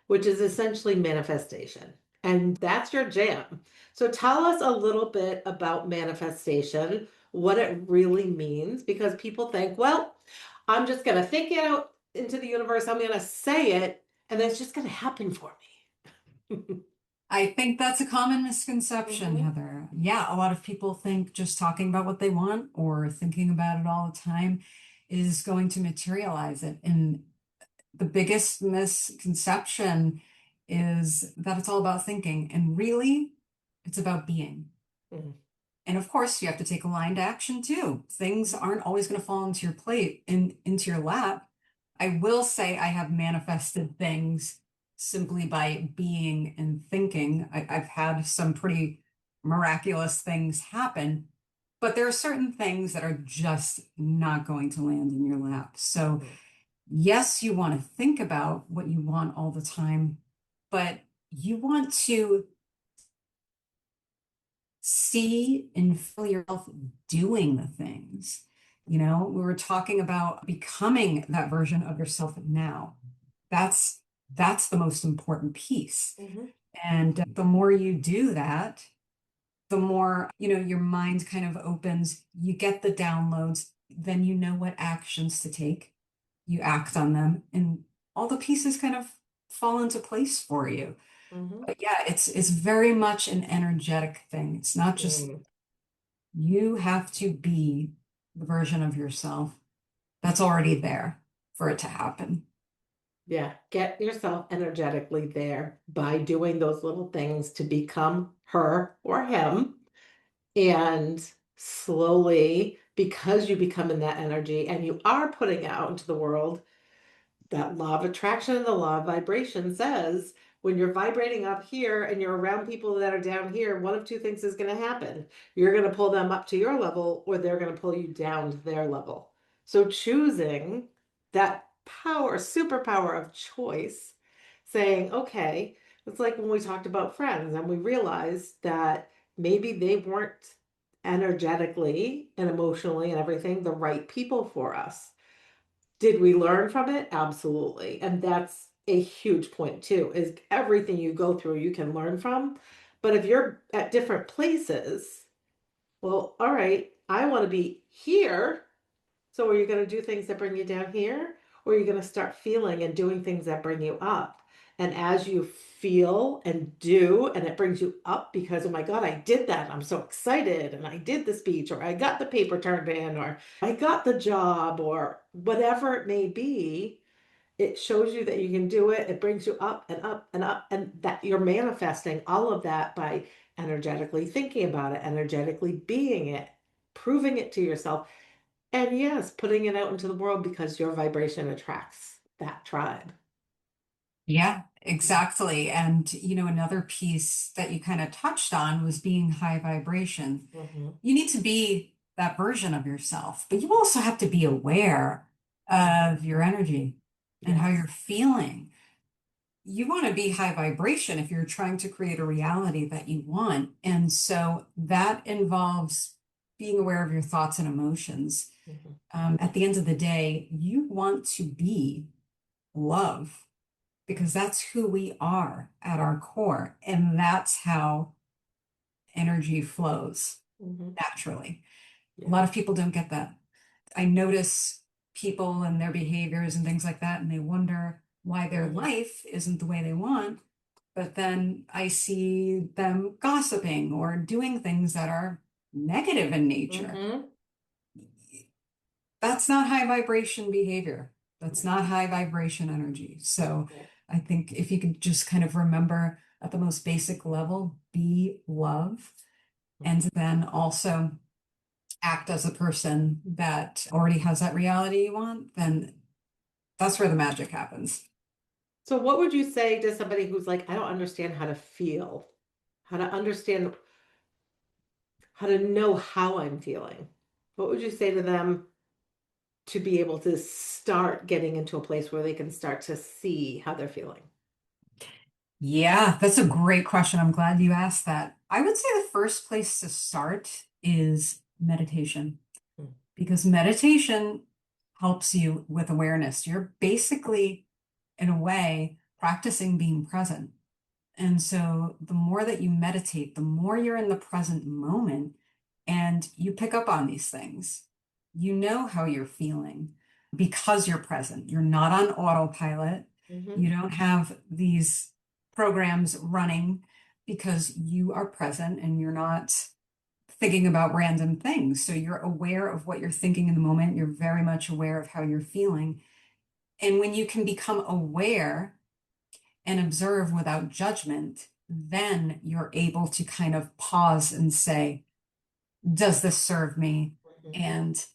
which is essentially manifestation. And that's your jam. So tell us a little bit about manifestation, what it really means, because people think, well, I'm just going to think it out into the universe, I'm going to say it, and then it's just going to happen for me. I think that's a common misconception, Hmm. Heather. Yeah, a lot of people think just talking about what they want or thinking about it all the time is going to materialize it. And the biggest misconception is that it's all about thinking, and really, it's about being. Hmm. And of course, you have to take aligned action too. Things aren't always going to fall into your plate into your lap. I will say I have manifested things simply by being and thinking. I've had some pretty miraculous things happen, but there are certain things that are just not going to land in your lap. So Yes, you want to think about what you want all the time, but you want to see and feel yourself doing the things. We were talking about becoming that version of yourself now. That's that's the most important piece. Hmm. And the more you do that, the more, your mind kind of opens, you get the downloads, then you know what actions to take. You act on them, and all the pieces kind of fall into place for you. Hmm. But yeah, it's very much an energetic thing. It's not just Mm. you have to be the version of yourself that's already there for it to happen. Yeah, get yourself energetically there by doing those little things to become her or him. And slowly, because you become in that energy and you are putting it out into the world, that law of attraction and the law of vibration says when you're vibrating up here and you're around people that are down here, one of two things is going to happen. You're going to pull them up to your level, or they're going to pull you down to their level. So choosing that power, superpower of choice, saying, okay, it's like when we talked about friends and we realized that maybe they weren't energetically and emotionally and everything the right people for us. Did we learn from it? Absolutely. And that's a huge point too, is everything you go through you can learn from. But if you're at different places, well, all right, I want to be here. So are you going to do things that bring you down here? Or are you going to start feeling and doing things that bring you up? And as you feel and do, and it brings you up because, oh my God, I did that. I'm so excited. And I did the speech, or I got the paper turned in, or I got the job, or whatever it may be. It shows you that you can do it. It brings you up and up and up, and that you're manifesting all of that by energetically thinking about it, energetically being it, proving it to yourself. And yes, putting it out into the world because your vibration attracts that tribe. Yeah, exactly. And, another piece that you kind of touched on was being high vibration. Hmm. You need to be that version of yourself, but you also have to be aware Hmm. of your energy and how Yes. you're feeling. You want to be high vibration if you're trying to create a reality that you want. And so that involves being aware of your thoughts and emotions. Hmm. At the end of the day, you want to be love because that's who we are at our core. And that's how energy flows Hmm. naturally. A Yeah. lot of people don't get that. I notice people and their behaviors and things like that, and they wonder why their Hmm. life isn't the way they want. But then I see them gossiping or doing things that are negative in nature. Hmm. That's not high vibration behavior. That's Right. not high vibration energy. So Right. I think if you could just kind of remember at the most basic level, be love, and Mhm. then also act as a person that already has that reality you want, then that's where the magic happens. So, what would you say to somebody who's like, I don't understand how to feel, how to understand, how to know how I'm feeling? What would you say to them to be able to start getting into a place where they can start to see how they're feeling? Yeah, that's a great question. I'm glad you asked that. I would say the first place to start is meditation Mm. because meditation helps you with awareness. You're basically, in a way, practicing being present. And so the more that you meditate, the more you're in the present moment and you pick up on these things. You know how you're feeling because you're present. You're not on autopilot. You Hmm. don't have these programs running because you are present and you're not thinking about random things. So you're aware of what you're thinking in the moment. You're very much aware of how you're feeling. And when you can become aware, and observe without judgment, then you're able to kind of pause and say, does this serve me? Hmm. And,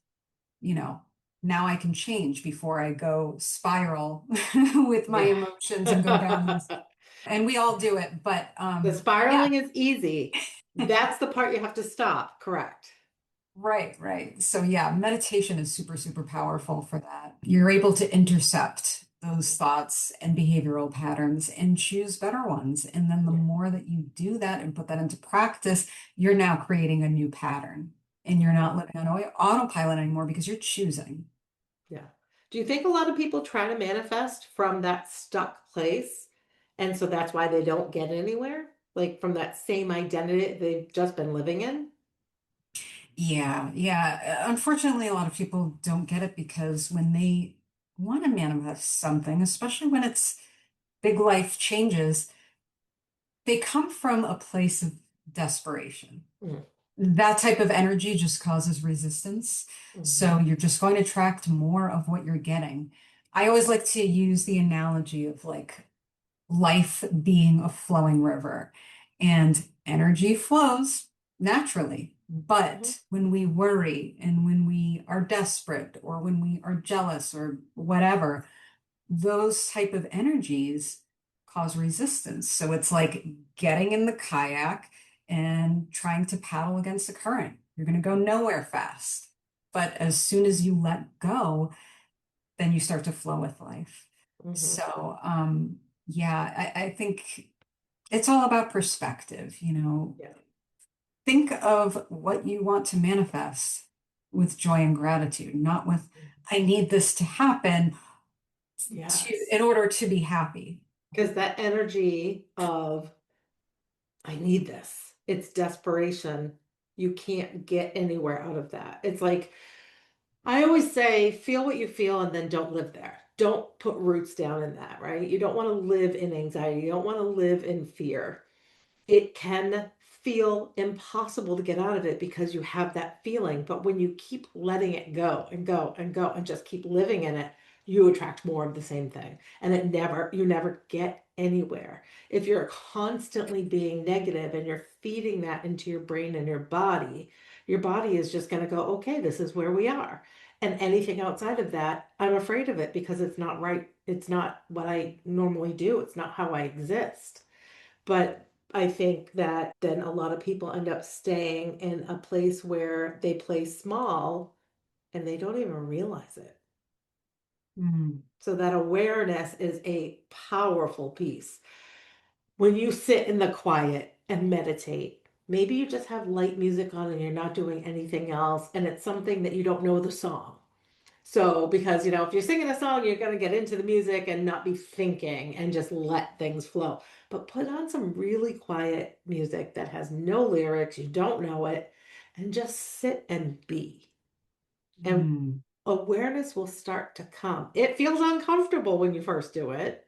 you know, now I can change before I go spiral with my Yeah. emotions and go down this. And we all do it, but The yeah, spiraling is easy. That's the part you have to stop, correct? Right, right. So yeah, meditation is super, super powerful for that. You're able to intercept those thoughts and behavioral patterns and choose better ones. And then the Yeah. more that you do that and put that into practice, you're now creating a new pattern and you're not living on autopilot anymore because you're choosing. Yeah. Do you think a lot of people try to manifest from that stuck place? And so that's why they don't get anywhere? Like from that same identity they've just been living in? Yeah, yeah. Unfortunately, a lot of people don't get it because when they want to manifest something, especially when it's big life changes, they come from a place of desperation. Mm-hmm. That type of energy just causes resistance. Mm-hmm. So you're just going to attract more of what you're getting. I always like to use the analogy of like life being a flowing river and energy flows naturally. Mm-hmm. But when we worry and when we are desperate or when we are jealous or whatever, those type of energies cause resistance. So it's like getting in the kayak and trying to paddle against the current. You're going to go nowhere fast. But as soon as you let go, then you start to flow with life. Mm-hmm. So, yeah, I think it's all about perspective. Yeah. Think of what you want to manifest with joy and gratitude, not with, I need this to happen Yes. in order to be happy. Because that energy of, I need this, it's desperation. You can't get anywhere out of that. It's like, I always say, feel what you feel and then don't live there. Don't put roots down in that, right? You don't want to live in anxiety. You don't want to live in fear. It can feel impossible to get out of it because you have that feeling. But when you keep letting it go and go and go and just keep living in it, you attract more of the same thing. And you never get anywhere. If you're constantly being negative and you're feeding that into your body is just going to go, okay, this is where we are. And anything outside of that, I'm afraid of it because it's not right. It's not what I normally do. It's not how I exist. But I think that then a lot of people end up staying in a place where they play small and they don't even realize it. Mm. So that awareness is a powerful piece. When you sit in the quiet and meditate, maybe you just have light music on and you're not doing anything else, and it's something that you don't know the song. So, because, if you're singing a song, you're going to get into the music and not be thinking and just let things flow. But put on some really quiet music that has no lyrics, you don't know it, and just sit and be. And Mm. awareness will start to come. It feels uncomfortable when you first do it,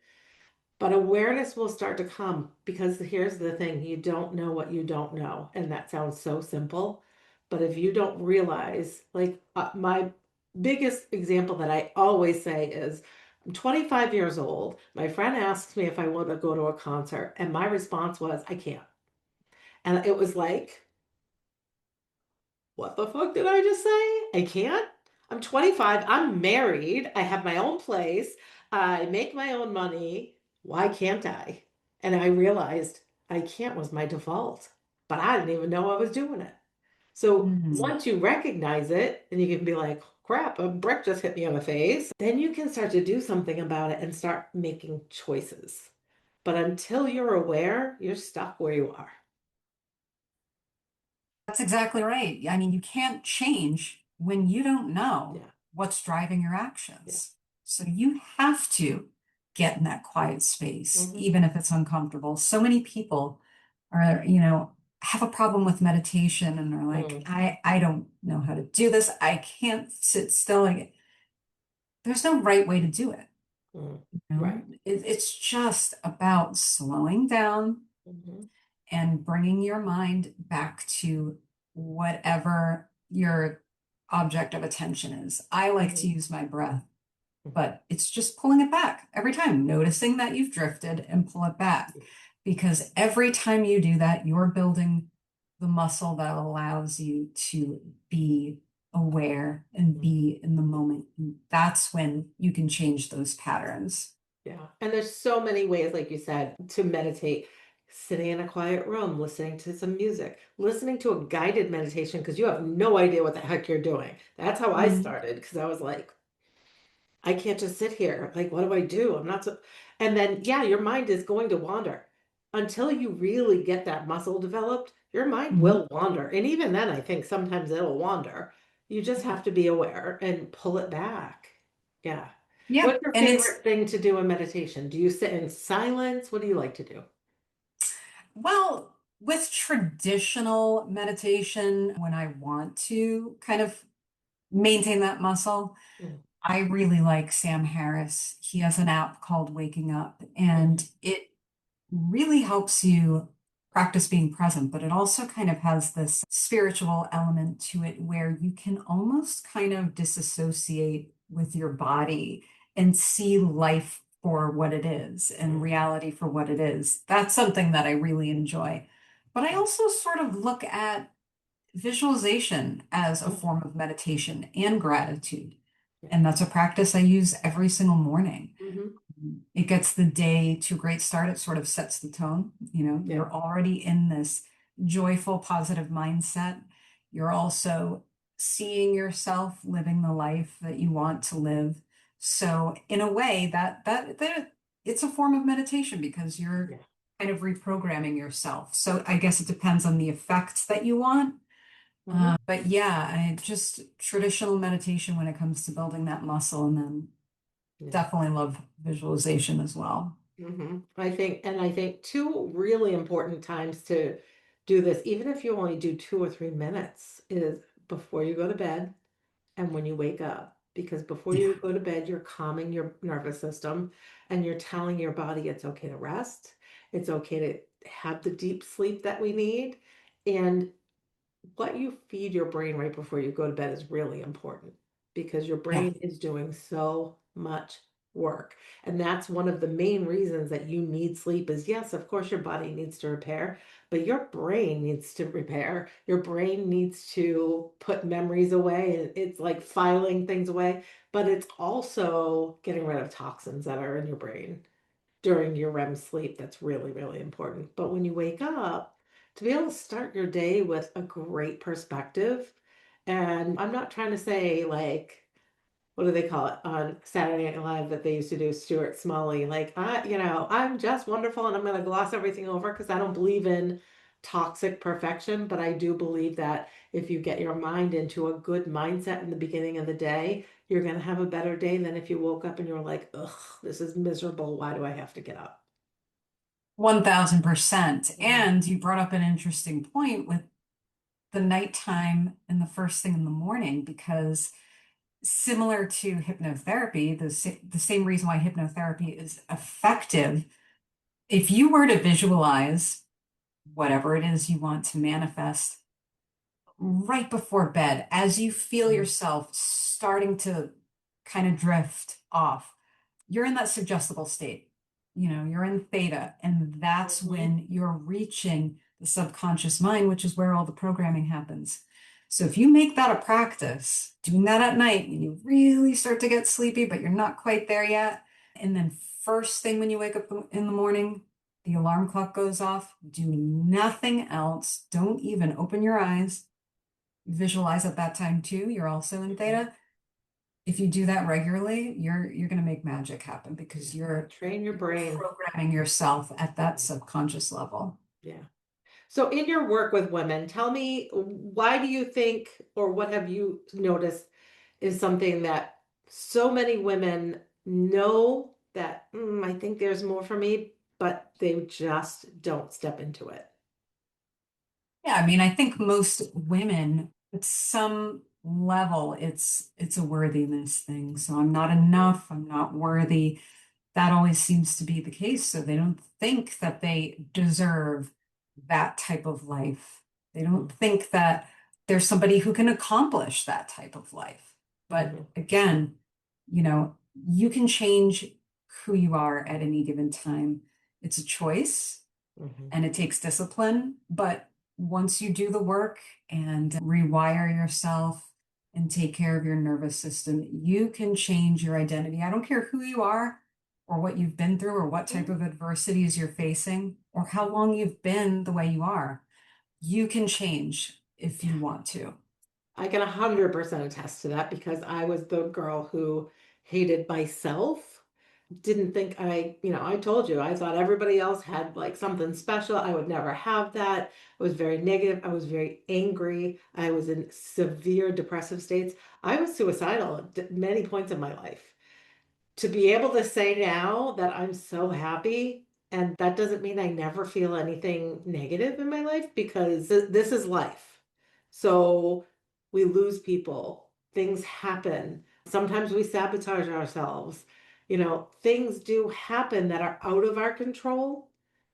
but awareness will start to come because here's the thing, you don't know what you don't know. And that sounds so simple. But if you don't realize, like my biggest example that I always say is I'm 25 years old. My friend asks me if I want to go to a concert, and my response was, I can't. And it was like, what the fuck did I just say? I can't. I'm 25. I'm married. I have my own place. I make my own money. Why can't I? And I realized I can't was my default, but I didn't even know I was doing it. So Mm. once you recognize it, and you can be like, crap, a brick just hit me on the face, then you can start to do something about it and start making choices. But until you're aware, you're stuck where you are. That's exactly right. I mean, you can't change when you don't know Yeah. what's driving your Yeah. actions. So you have to get in that quiet space, Hmm. even if it's uncomfortable. So many people are, have a problem with meditation and are like, Mm, I don't know how to do this. I can't sit still. Like, there's no right way to do it. mm. You know? Right. It's just about slowing down Hmm. and bringing your mind back to whatever your object of attention is. I like to Hmm. use my breath, Hmm. but it's just pulling it back every time, noticing that you've drifted and pull it back. Because every time you do that, you're building the muscle that allows you to be aware and be in the moment. And that's when you can change those patterns. Yeah. And there's so many ways, like you said, to meditate. sitting in a quiet room, listening to some music, listening to a guided meditation because you have no idea what the heck you're doing. That's how I Mhm. started because I was like, I can't just sit here. Like, what do I do? I'm not so. And then, yeah, your mind is going to wander until you really get that muscle developed. Your mind Mhm. will wander. And even then, I think sometimes it'll wander. You just Yeah. have to be aware and pull it back. Yeah. Yeah. What's your And it's, favorite thing to do in meditation? Do you sit in silence? What do you like to do? well, with traditional meditation, when I want to kind of maintain that muscle, Mm, I really like Sam Harris. He has an app called Waking Up, mhm, and it really helps you practice being present, but it also kind of has this spiritual element to it where you can almost kind of disassociate with your body and see life for what it is and mm, reality for what it is. That's something that I really enjoy. But I also sort of look at visualization as a mm, form of meditation and gratitude. yeah. And that's a practice I use every single morning. Hmm. It gets the day to a great start. It sort of sets the tone. You know, Yeah. you're already in this joyful, positive mindset. You're also seeing yourself living the life that you want to live. So in a way that it's a form of meditation because you're Yeah. kind of reprogramming yourself. So I guess it depends on the effects that you want. Hmm. But yeah, I just traditional meditation when it comes to building that muscle, and then Yeah. definitely love visualization as well. I think two really important times to do this, even if you only do 2 or 3 minutes, is before you go to bed and when you wake up. Because before Yeah. you go to bed, you're calming your nervous system and you're telling your body it's okay to rest. It's okay to have the deep sleep that we need. And what you feed your brain right before you go to bed is really important because your Yeah. brain is doing so much work. And that's one of the main reasons that you need sleep is yes, of course your body needs to repair, but your brain needs to repair. Your brain needs to put memories away. It's like filing things away, but it's also getting rid of toxins that are in your brain during your REM sleep. That's really, really important. But when you wake up, to be able to start your day with a great perspective, and I'm not trying to say like, what do they call it on Saturday Night Live that they used to do, Stuart Smalley, like, I'm just wonderful and I'm going to gloss everything over because I don't believe in toxic perfection, but I do believe that if you get your mind into a good mindset in the beginning of the day, you're going to have a better day than if you woke up and you're like, ugh, this is miserable. Why do I have to get up? 1000%. Mhm. And you brought up an interesting point with the nighttime and the first thing in the morning, because similar to hypnotherapy, the same reason why hypnotherapy is effective, if you were to visualize whatever it is you want to manifest right before bed, as you feel Mhm. yourself starting to kind of drift off, you're in that suggestible state. You know, you're in theta, and that's Mhm. when you're reaching the subconscious mind, which is where all the programming happens. So if you make that a practice, doing that at night, when you really start to get sleepy, but you're not quite there yet, and then first thing when you wake up in the morning, the alarm clock goes off, do nothing else. Don't even open your eyes. Visualize at that time too. You're also in Mhm. theta. If you do that regularly, you're going to make magic happen Yeah. because you're Train your brain. programming yourself at that subconscious level. Yeah. So, in your work with women, tell me why do you think, or what have you noticed is something that so many women know that I think there's more for me, but they just don't step into it. Yeah, I mean, I think most women, at some level, it's a worthiness thing. So I'm not Mhm, enough, I'm not worthy. That always seems to be the case. So they don't think that they deserve that type of life. They don't think that there's somebody who can accomplish that type of life. But mhm, again, you know, you can change who you are at any given time. It's a choice mhm, and it takes discipline. But once you do the work and rewire yourself and take care of your nervous system, you can change your identity. I don't care who you are. or what you've been through or what type Mhm. of adversities you're facing or how long you've been the way you are. You can change if Yeah. you want to. I can 100% attest to that because I was the girl who hated myself. Didn't think I told you, I thought everybody else had like something special. I would never have that. I was very negative. I was very angry. I was in severe depressive states. I was suicidal at many points in my life. To be able to say now that I'm so happy, and that doesn't mean I never feel anything negative in my life because this is life. So we lose people, things happen. Sometimes we sabotage ourselves. Things do happen that are out of our control,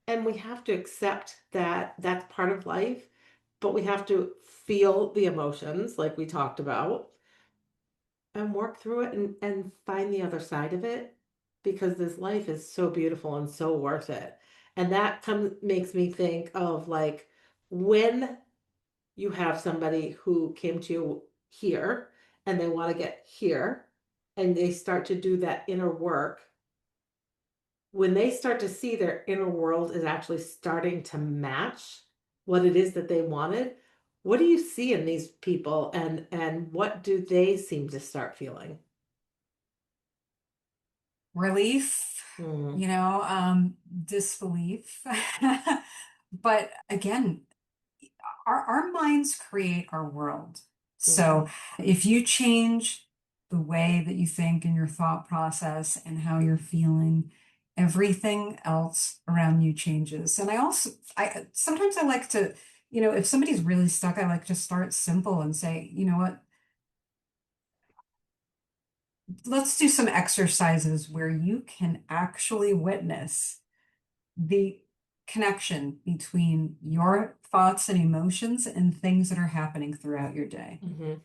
and we have to accept that that's part of life, but we have to feel the emotions like we talked about and work through it and find the other side of it because this life is so beautiful and so worth it. And that comes makes me think of like when you have somebody who came to you here and they want to get here and they start to do that inner work, when they start to see their inner world is actually starting to match what it is that they wanted, what do you see in these people and what do they seem to start feeling? Relief, Mm. you know, disbelief. But again, our minds create our world. Mhm, So if you change the way that you think and your thought process and how you're feeling, everything else around you changes. And I sometimes I like to, if somebody's really stuck, I like to start simple and say, you know what, let's do some exercises where you can actually witness the connection between your thoughts and emotions and things that are happening throughout your day. mhm,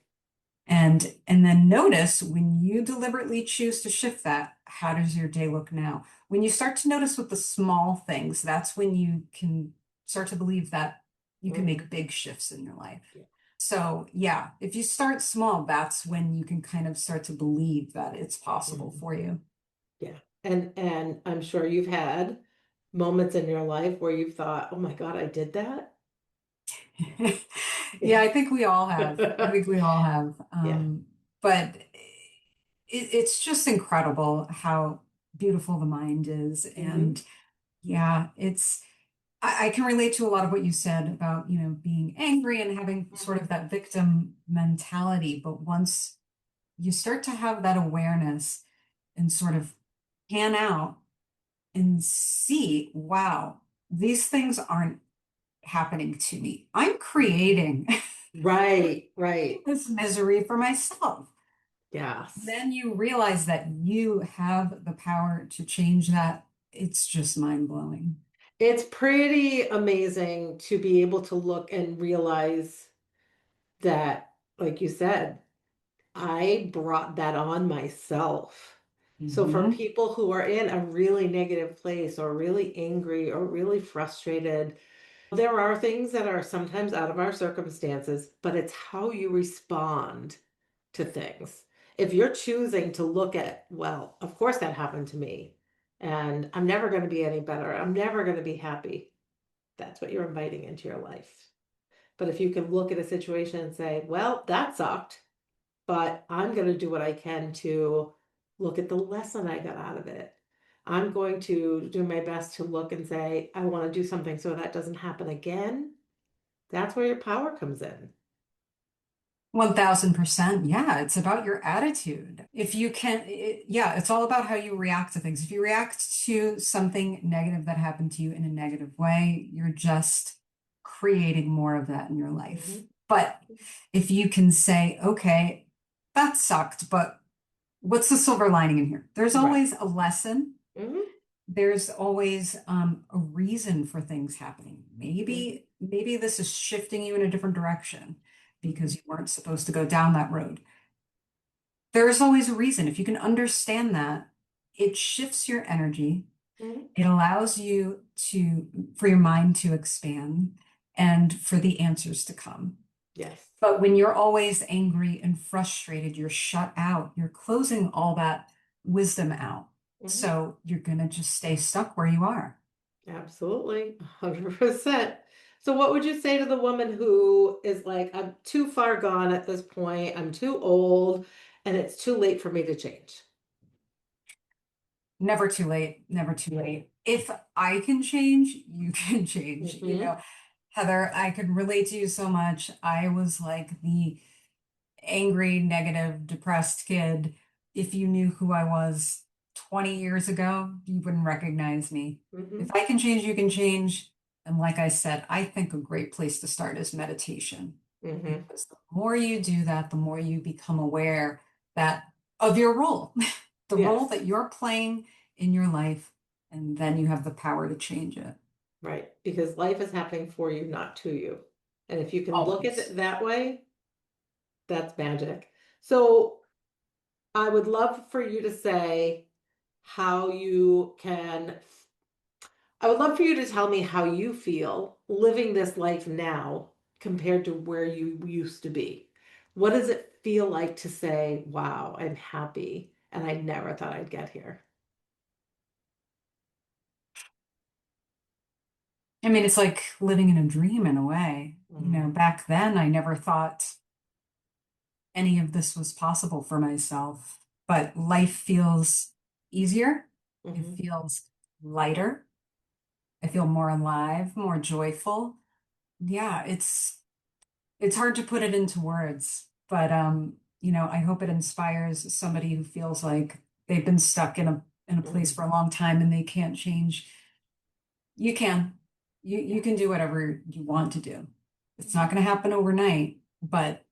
And then notice when you deliberately choose to shift that, how does your day look now? When you start to notice with the small things, that's when you can start to believe that you can mhm. make big shifts in your life. Yeah. So, yeah, if you start small, that's when you can kind of start to believe that it's possible Mhm. for you. Yeah. And I'm sure you've had moments in your life where you've thought, "Oh my God, I did that." Yeah, Yeah. I think we all have. I think we all have. Yeah. But it's just incredible how beautiful the mind is. Hmm. And yeah, I can relate to a lot of what you said about, being angry and having sort of that victim mentality. But once you start to have that awareness and sort of pan out and see, wow, these things aren't happening to me. I'm creating Right, right. this misery for myself. Yes. Then you realize that you have the power to change that. It's just mind blowing. It's pretty amazing to be able to look and realize that, like you said, I brought that on myself. So for Hmm. people who are in a really negative place or really angry or really frustrated, there are things that are sometimes out of our circumstances, but it's how you respond to things. If you're choosing to look at, well, of course that happened to me, and I'm never going to be any better, I'm never going to be happy, that's what you're inviting into your life. But if you can look at a situation and say, well, that sucked, but I'm going to do what I can to look at the lesson I got out of it. I'm going to do my best to look and say, I want to do something so that doesn't happen again. That's where your power comes in. 1000%. Yeah, it's about your attitude. If you can, yeah, it's all about how you react to things. If you react to something negative that happened to you in a negative way, you're just creating more of that in your life. Hmm. But if you can say, okay, that sucked, but what's the silver lining in here? There's Right. always a lesson. Hmm. There's always a reason for things happening. Hmm. Maybe this is shifting you in a different direction Hmm. because you weren't supposed to go down that road. There's always a reason. If you can understand that, it shifts your energy. Hmm. It allows you for your mind to expand and for the answers to come. Yes. But when you're always angry and frustrated, you're shut out. You're closing all that wisdom out. Mhm. So you're going to just stay stuck where you are. Absolutely, 100%. So, what would you say to the woman who is like, I'm too far gone at this point, I'm too old, and it's too late for me to change? Never too late, never too late. If I can change, you can change. Hmm. Heather, I could relate to you so much. I was like the angry, negative, depressed kid. If you knew who I was 20 years ago, you wouldn't recognize me. If Hmm. I can change, you can change. And like I said, I think a great place to start is meditation. Hmm. Because the more you do that, the more you become aware that of your role, the role Yes, that you're playing in your life, and then you have the power to change it. right. Because life is happening for you, not to you. And if you can look at Always. it that way, that's magic. So, I would love for you to say how you can I would love for you to tell me how you feel living this life now compared to where you used to be. What does it feel like to say, wow, I'm happy and I never thought I'd get here? I mean, it's like living in a dream in a way. Mm-hmm. Back then I never thought any of this was possible for myself, but life feels easier. It Mm-hmm. feels lighter. I feel more alive, more joyful. Yeah, it's hard to put it into words, but I hope it inspires somebody who feels like they've been stuck in a place Mm-hmm. for a long time and they can't change. You can. You Yeah. can do whatever you want to do. It's not going to happen overnight, but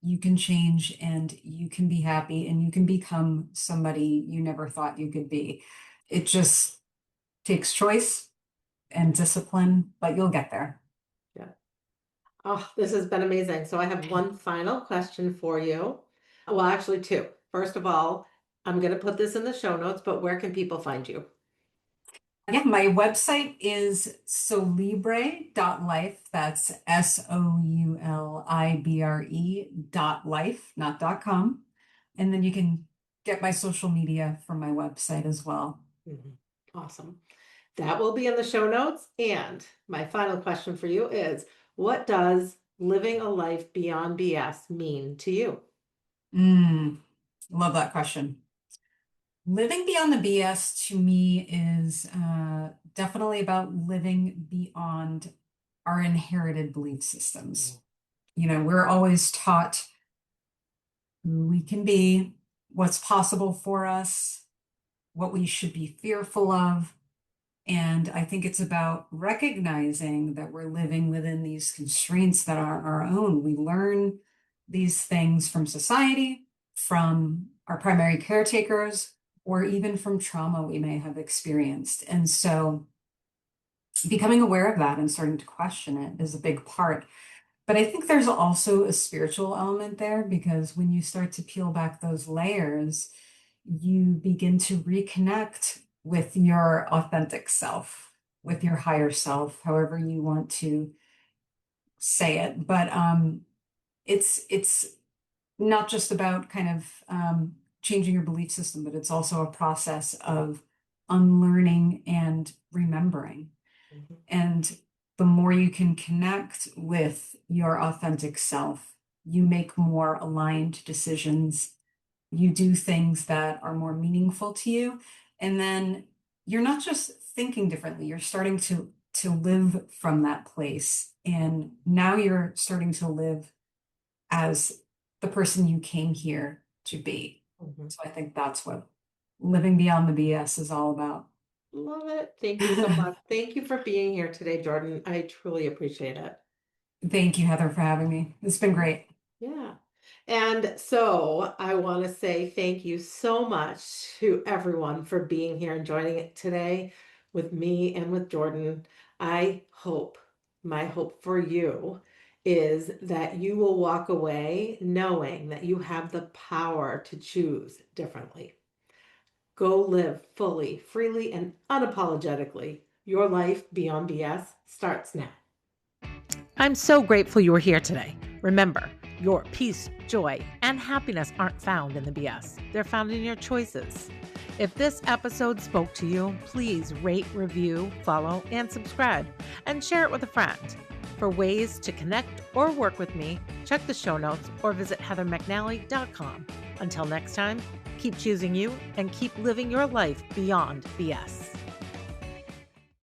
you can change and you can be happy and you can become somebody you never thought you could be. It just takes choice and discipline, but you'll get there. Yeah. Oh, this has been amazing. So I have one final question for you. Well, actually, two. First of all, I'm going to put this in the show notes, but where can people find you? Yeah, my website is solibre.life. That's SOULIBRE.life, not .com. And then you can get my social media from my website as well. Mhm. Awesome. That will be in the show notes. And my final question for you is, what does living a life beyond BS mean to you? Mm, love that question. Living beyond the BS to me is definitely about living beyond our inherited belief systems. We're always taught who we can be, what's possible for us, what we should be fearful of. And I think it's about recognizing that we're living within these constraints that are our own. We learn these things from society, from our primary caretakers, or even from trauma we may have experienced. And so becoming aware of that and starting to question it is a big part. But I think there's also a spiritual element there because when you start to peel back those layers, you begin to reconnect with your authentic self, with your higher self, however you want to say it. But it's not just about kind of changing your belief system, but it's also a process of unlearning and remembering. Mhm. And the more you can connect with your authentic self, you make more aligned decisions. You do things that are more meaningful to you. And then you're not just thinking differently, you're starting to live from that place. And now you're starting to live as the person you came here to be. Mhm. So I think that's what living beyond the BS is all about. Love it. Thank you so much. Thank you for being here today, Jordan. I truly appreciate it. Thank you, Heather, for having me. It's been great. Yeah. And so I want to say thank you so much to everyone for being here and joining it today with me and with Jordan. My hope for you is that you will walk away knowing that you have the power to choose differently. Go live fully, freely, and unapologetically. Your life beyond BS starts now. I'm so grateful you were here today. Remember, your peace, joy, and happiness aren't found in the BS. They're found in your choices. If this episode spoke to you, please rate, review, follow, and subscribe, and share it with a friend. For ways to connect or work with me, check the show notes or visit heathermcnally.com. Until next time, keep choosing you and keep living your life beyond BS.